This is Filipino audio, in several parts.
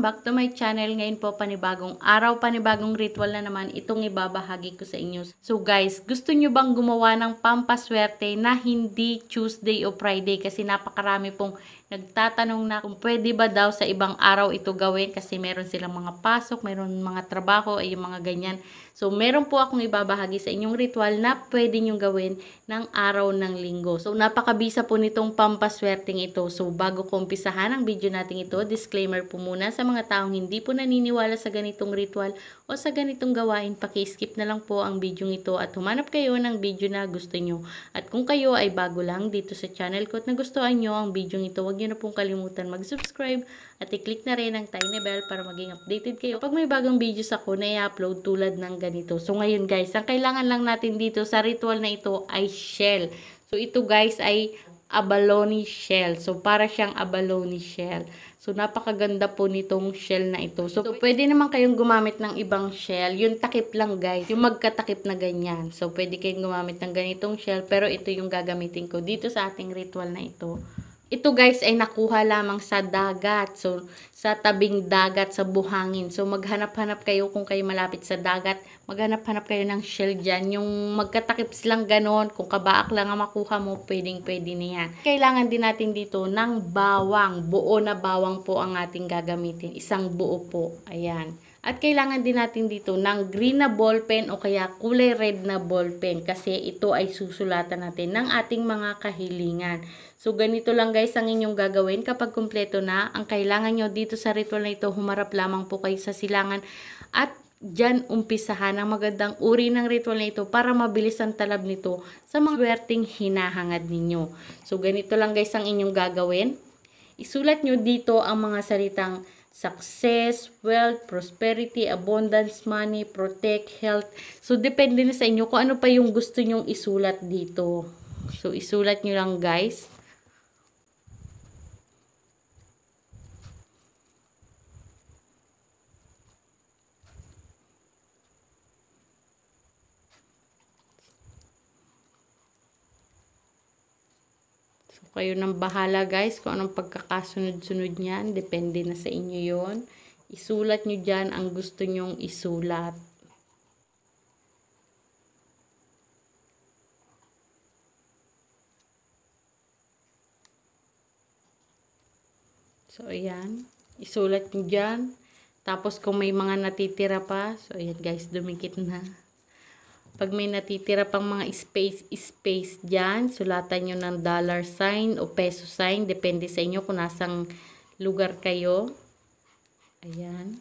back to my channel. Ngayon po panibagong araw, panibagong ritual na naman itong ibabahagi ko sa inyo. So guys, gusto nyo bang gumawa ng pampaswerte na hindi Tuesday o Friday? Kasi napakarami pong nagtatanong na kung pwede ba daw sa ibang araw ito gawin kasi meron silang mga pasok, meron mga trabaho, ay yung mga ganyan. So meron po akong ibabahagi sa inyong ritual na pwede nyo gawin ng araw ng linggo. So napakabisa po nitong pampaswerteng ito. So bago ko umpisahan ang video natin ito, disclaimer po muna sa mga taong hindi po naniniwala sa ganitong ritual o sa ganitong gawain, paki-skip na lang po ang video ito at humanap kayo ng video na gusto nyo. At kung kayo ay bago lang dito sa channel ko at nagustuhan nyo ang video ito, huwag nyo na pong kalimutan mag-subscribe at i-click na rin ang tiny bell para maging updated kayo pag may bagong videos ako na i-upload tulad ng ganito. So ngayon guys, ang kailangan lang natin dito sa ritual na ito ay shell. So ito guys ay abalone shell. So para siyang abalone shell. So napakaganda po nitong shell na ito. So pwede naman kayong gumamit ng ibang shell. Yung takip lang guys. Yung magkatakip na ganyan. So pwede kayong gumamit ng ganitong shell. Pero ito yung gagamitin ko dito sa ating ritual na ito. Ito guys ay nakuha lamang sa dagat. So, sa tabing dagat, sa buhangin. So, maghanap-hanap kayo kung kayo malapit sa dagat. Maghanap-hanap kayo ng shell dyan. Yung magkatakip silang ganon. Kung kabaak lang ang makuha mo, pwedeng-pwede na yan. Kailangan din natin dito ng bawang. Buo na bawang po ang ating gagamitin. Isang buo po. Ayan. At kailangan din natin dito ng green na ballpen o kaya kulay red na ballpen kasi ito ay susulatan natin ng ating mga kahilingan. So ganito lang guys ang inyong gagawin kapag kumpleto na. Ang kailangan nyo dito sa ritual na ito, humarap lamang po kayo sa silangan at dyan umpisahan ang magandang uri ng ritual na ito para mabilis ang talab nito sa mga swerteng hinahangad ninyo. So ganito lang guys ang inyong gagawin. Isulat nyo dito ang mga salitang success, wealth, prosperity, abundance, money, protect, health. So, depende na sa inyo kung ano pa yung gusto nyong isulat dito. So, isulat nyo lang guys. Kayo nang bahala guys kung anong pagkakasunod-sunod niyan. Depende na sa inyo yon. Isulat nyo dyan ang gusto nyong isulat. So, ayan. Isulat nyo dyan. Tapos, kung may mga natitira pa. So, ayan guys, dumikit na. Pag may natitira pang mga space dyan, sulatan nyo ng dollar sign o peso sign. Depende sa inyo kung nasang lugar kayo. Ayan.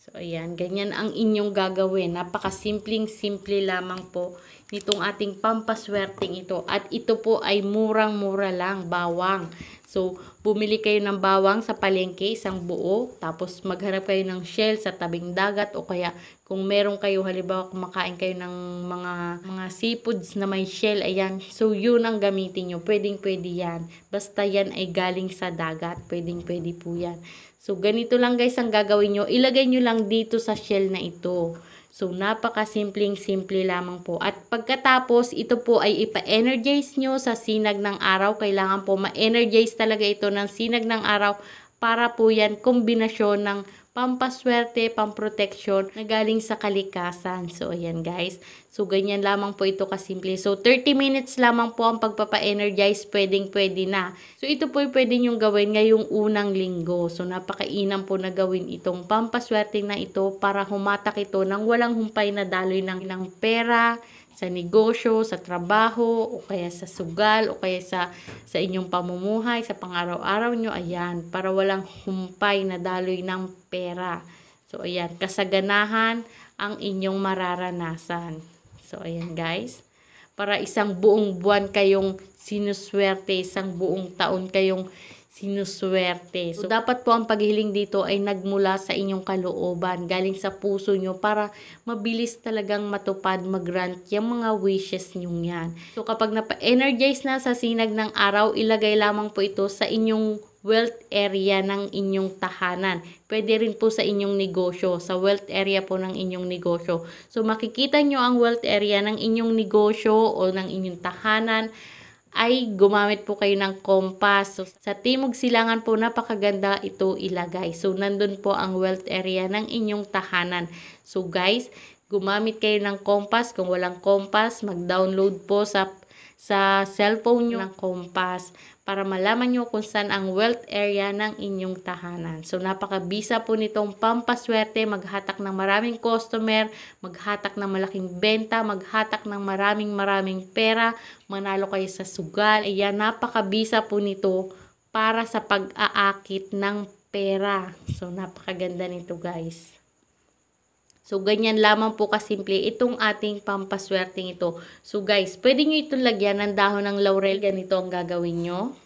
So, ayan. Ganyan ang inyong gagawin. Napakasimpleng-simple lamang po nitong ating pampaswerteng ito. At ito po ay murang-mura lang, bawang. So, bumili kayo ng bawang sa palengke, isang buo. Tapos, maghanap kayo ng shell sa tabing dagat. O kaya, kung meron kayo, halimbawa, kumakain kayo ng mga seafoods na may shell. Ayan. So, yun ang gamitin nyo. Pwedeng-pwede yan. Basta yan ay galing sa dagat. Pwedeng-pwede po yan. So, ganito lang guys ang gagawin nyo. Ilagay nyo lang dito sa shell na ito. So, napakasimpleng-simple lamang po. At pagkatapos, ito po ay ipa-energize nyo sa sinag ng araw. Kailangan po ma-energize talaga ito ng sinag ng araw para po yan kombinasyon ng pampaswerte, pamproteksyon na galing sa kalikasan. So, ayan guys. So, ganyan lamang po ito kasimple. So, 30 minutes lamang po ang pagpapa-energize. Pwedeng-pwede na. So, ito po pwede nyong gawin ngayong unang linggo. So, napakainam po na gawin itong pampaswerte na ito para humatak ito ng walang humpay na daloy ng pera, sa negosyo, sa trabaho, o kaya sa sugal, o kaya sa inyong pamumuhay, sa pang-araw-araw nyo, ayan, para walang humpay na daloy ng pera. So, ayan, kasaganahan ang inyong mararanasan. So, ayan guys, para isang buong buwan kayong sinuswerte, isang buong taon kayong sinuswerte. So, dapat po ang paghiling dito ay nagmula sa inyong kalooban, galing sa puso nyo para mabilis talagang matupad, mag-grant yung mga wishes nyo yan. So, kapag napa-energize na sa sinag ng araw, ilagay lamang po ito sa inyong wealth area ng inyong tahanan. Pwede rin po sa inyong negosyo, sa wealth area po ng inyong negosyo. So, makikita nyo ang wealth area ng inyong negosyo o ng inyong tahanan ay gumamit po kayo ng compass. So, sa timog silangan po, napakaganda ito ilagay. So, nandun po ang wealth area ng inyong tahanan. So, guys, gumamit kayo ng compass. Kung walang compass, mag-download po sa cellphone nyo ng compass para malaman nyo kung saan ang wealth area ng inyong tahanan. So, napakabisa po nitong pampaswerte, maghatak ng maraming customer, maghatak ng malaking benta, maghatak ng maraming pera, manalo kayo sa sugal. Ayan, napakabisa po nito para sa pag-aakit ng pera. So, napakaganda nito, guys. So, ganyan lamang po kasimple itong ating pampaswerteng ito. So, guys, pwede nyo itong lagyan ng dahon ng laurel. Ganito ang gagawin nyo.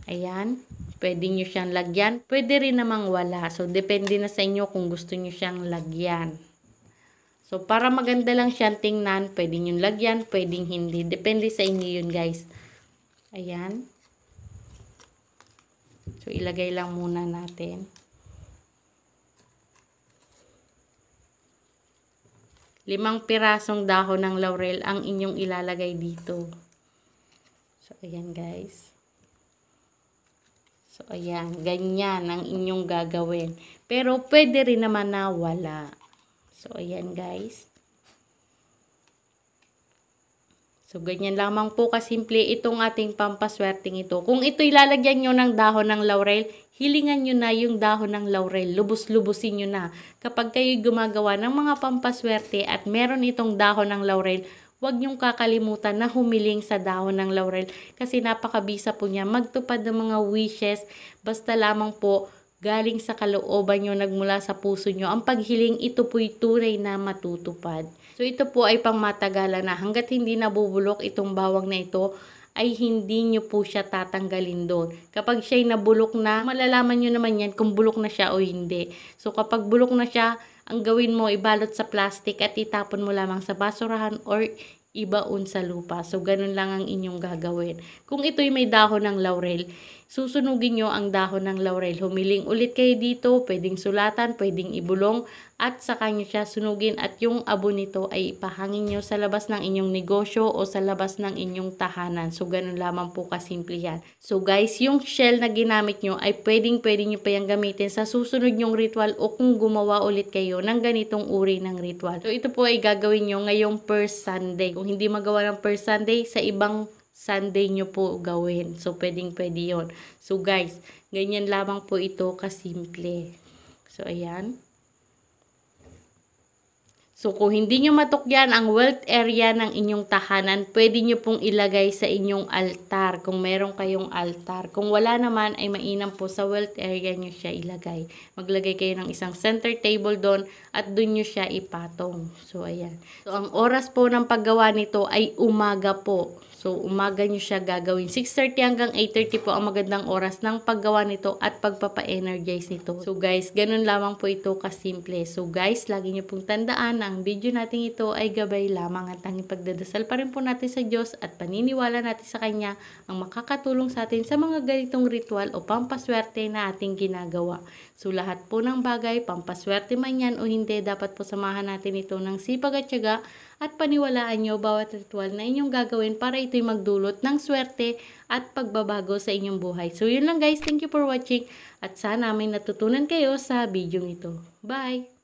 Ayan. Pwede nyo siyang lagyan. Pwede rin namang wala. So, depende na sa inyo kung gusto nyo siyang lagyan. So, para maganda lang siyang tingnan, pwede nyo lagyan, pwedeng hindi. Depende sa inyo yun, guys. Ayan. So, ilagay lang muna natin. 5 pirasong dahon ng laurel ang inyong ilalagay dito. So, ayan, guys. So, ayan. Ganyan ang inyong gagawin. Pero, pwede rin naman na wala. So, ayan, guys. So, ganyan lamang po kasimple itong ating pampaswerteng ito. Kung ito ilalagyan nyo ng dahon ng laurel, hilingan nyo na yung dahon ng laurel. Lubos-lubusin nyo na. Kapag kayo gumagawa ng mga pampaswerte at meron itong dahon ng laurel, huwag nyong kakalimutan na humiling sa dahon ng laurel kasi napakabisa po niya magtupad ng mga wishes. Basta lamang po galing sa kalooban nyo, nagmula sa puso nyo. Ang paghiling, ito po'y tunay na matutupad. So, ito po ay pangmatagalan na. Hanggat hindi nabubulok itong bawang na ito, ay hindi nyo po siya tatanggalin doon. Kapag siya'y nabulok na, malalaman nyo naman yan kung bulok na siya o hindi. So, kapag bulok na siya, ang gawin mo, ibalot sa plastic at itapon mo lamang sa basurahan or ibaon sa lupa. So, ganun lang ang inyong gagawin. Kung ito'y may dahon ng laurel, susunugin nyo ang dahon ng laurel. Humiling ulit kayo dito, pwedeng sulatan, pwedeng ibulong, at saka nyo siya sunugin at yung abo nito ay ipahangin nyo sa labas ng inyong negosyo o sa labas ng inyong tahanan. So, ganun lamang po kasimple yan. So, guys, yung shell na ginamit nyo ay pwedeng nyo pa yung gamitin sa susunod nyong ritual o kung gumawa ulit kayo ng ganitong uri ng ritual. So, ito po ay gagawin nyo ngayong first Sunday. Kung hindi magawa ng first Sunday, sa ibang Sunday nyo po gawin. So, pwede yun. So, guys, ganyan lamang po ito kasimple. So, ayan. So, kung hindi nyo matukyan ang wealth area ng inyong tahanan, pwede nyo pong ilagay sa inyong altar kung meron kayong altar. Kung wala naman, ay mainam po sa wealth area nyo siya ilagay. Maglagay kayo ng isang center table doon at doon nyo siya ipatong. So, ayan. So, ang oras po ng paggawa nito ay umaga po. So, umaga nyo siya gagawin. 6:30 hanggang 8:30 po ang magandang oras ng paggawa nito at pagpapa-energize nito. So, guys, ganun lamang po ito kasimple. So, guys, lagi nyo pong tandaan na ang video natin ito ay gabay lamang at ang ipagdadasal pa rin po natin sa Diyos at paniniwala natin sa Kanya ang makakatulong sa atin sa mga ganitong ritual o pampaswerte na ating ginagawa. So, lahat po ng bagay, pampaswerte man yan o hindi, dapat po samahan natin ito ng sipag at tiyaga at paniwalaan nyo bawat ritual na inyong gagawin para ito'y magdulot ng swerte at pagbabago sa inyong buhay. So, yun lang guys. Thank you for watching at sana may natutunan kayo sa video ito. Bye!